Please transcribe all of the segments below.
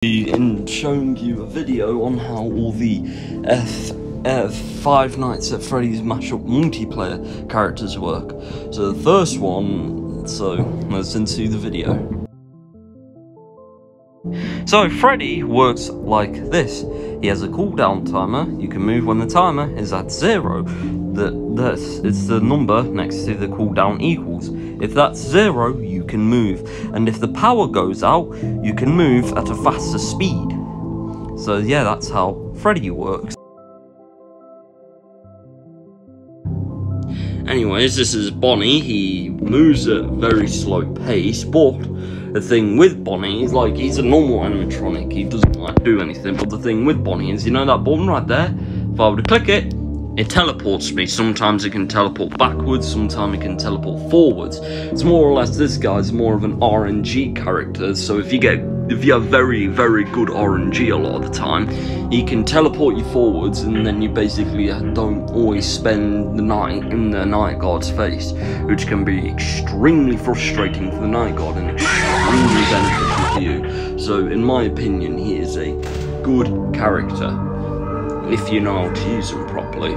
In showing you a video on how all the Five Nights at Freddy's mashup multiplayer characters work. So the first one, let's into the video. So Freddy works like this. He has a cooldown timer. You can move when the timer is at 0. It's the number next to the cooldown equals. If that's 0, you can move, and if the power goes out, you can move at a faster speed. So yeah, that's how Freddy works. Anyways, this is Bonnie. He moves at a very slow pace, but the thing with Bonnie is, like, he's a normal animatronic. He doesn't like do anything, but the thing with Bonnie is, you know that button right there? If I were to click it, it teleports me. Sometimes it can teleport backwards, sometimes it can teleport forwards. It's more or less, this guy's more of an RNG character, so if you have very, very good RNG a lot of the time, he can teleport you forwards, and then you basically don't always spend the night in the night guard's face, which can be extremely frustrating for the night guard and extremely beneficial for you. So in my opinion, he is a good character if you know how to use them properly.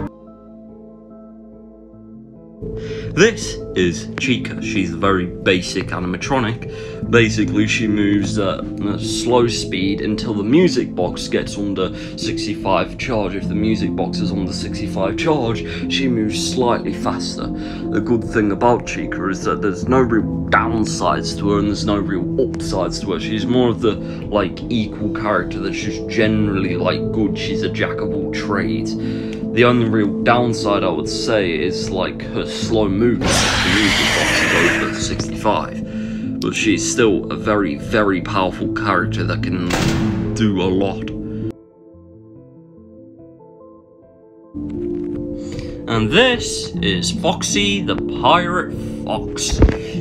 This is Chica. She's a very basic animatronic. Basically, she moves at a slow speed until the music box gets under 65 charge. If the music box is under 65 charge, she moves slightly faster. The good thing about Chica is that there's no real downsides to her and there's no real upsides to her. She's more of the, like, equal character that's just generally, like, good. She's a jack of all trades. The only real downside, I would say, is like her slow movement. The music box is over 65, but she's still a very, very powerful character that can do a lot. And this is Foxy, the pirate fox.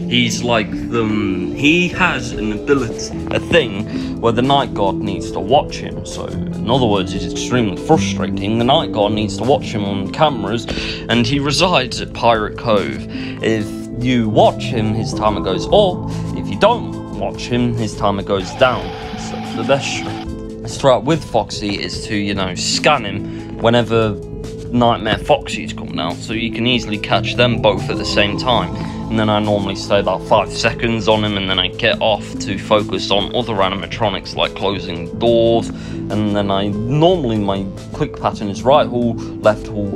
He's like he has an ability, a thing where the night guard needs to watch him. So in other words, it's extremely frustrating. The night guard needs to watch him on cameras, and he resides at Pirate Cove. If you watch him, his timer goes up. If you don't watch him, his timer goes down. So the best strat with Foxy is to, you know, scan him whenever Nightmare Foxy's come out, so you can easily catch them both at the same time. And then I normally stay about 5 seconds on him, and then I get off to focus on other animatronics like closing doors. And then my quick pattern is right hall, left hall,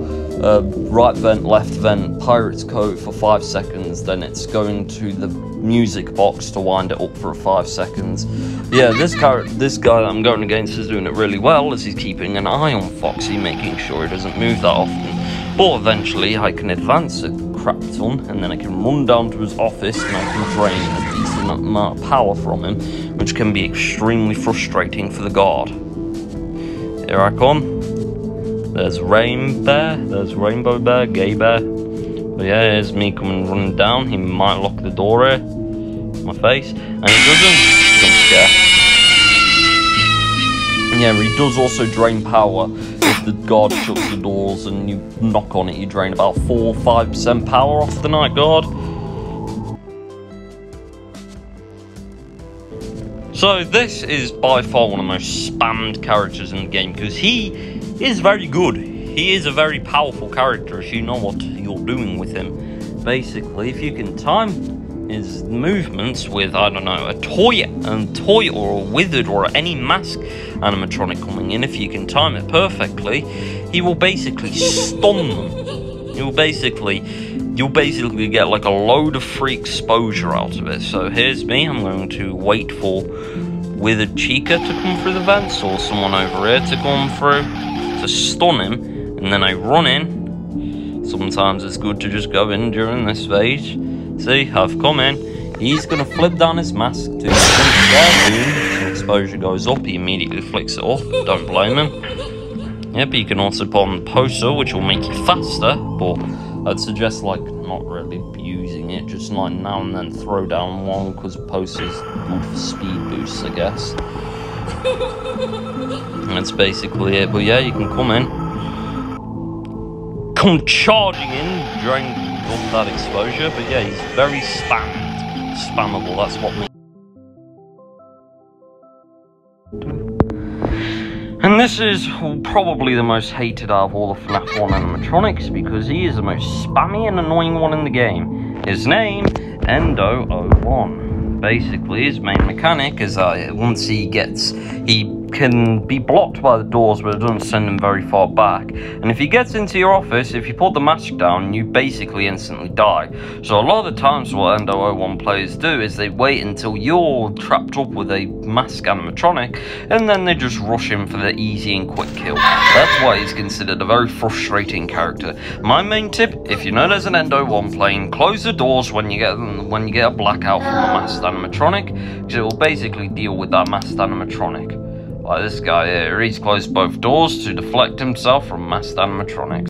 right vent, left vent, Pirate's Cove for 5 seconds, then it's going to the music box to wind it up for 5 seconds. Yeah, this guy that I'm going against is doing it really well, as he's keeping an eye on Foxy, making sure he doesn't move that often. But eventually I can advance a crap ton, and then I can run down to his office and I can drain a decent amount of power from him, which can be extremely frustrating for the guard. Here I come. There's Rainbow Bear, Gay Bear. But yeah, here's me coming running down. He might lock the door here, my face, and he doesn't. Jump scare. And yeah, he does also drain power. If the guard shuts the doors and you knock on it, you drain about 4-5% power off the night guard. So this is by far one of the most spammed characters in the game, because he is very good. He is a very powerful character if you know what you're doing with him. Basically, if you can time his movements with, I don't know, a toy or a wizard or any mask animatronic coming in, if you can time it perfectly, he will basically stun them. You'll basically get like a load of free exposure out of it. So here's me. I'm going to wait for Withered Chica to come through the vents, or someone over here to come through to stun him, and then I run in. Sometimes it's good to just go in during this phase. See, I've come in. He's going to flip down his mask to the exposure goes up. He immediately flicks it off. Don't blame him. Yep, you can also put on the poster, which will make you faster, but I'd suggest, like, not really using it, just like now and then throw down one, because poster's good for speed boosts, I guess. And that's basically it. But yeah, you can come in, come charging in, drain off that exposure. But yeah, he's very spammable. That's what makes And this is probably the most hated out of all the FNAF 1 animatronics because he is the most spammy and annoying one in the game. His name, Endo01. Basically, his main mechanic is that once he can be blocked by the doors, but it doesn't send him very far back. And if he gets into your office, if you pull the mask down, you basically instantly die. So a lot of the times what Endo01 players do is they wait until you're trapped up with a mask animatronic, and then they just rush him for the easy and quick kill. That's why he's considered a very frustrating character. My main tip, if you know there's an Endo01 playing, close the doors when you get a blackout from a masked animatronic, because it will basically deal with that masked animatronic. Like this guy here, he's closed both doors to deflect himself from masked animatronics.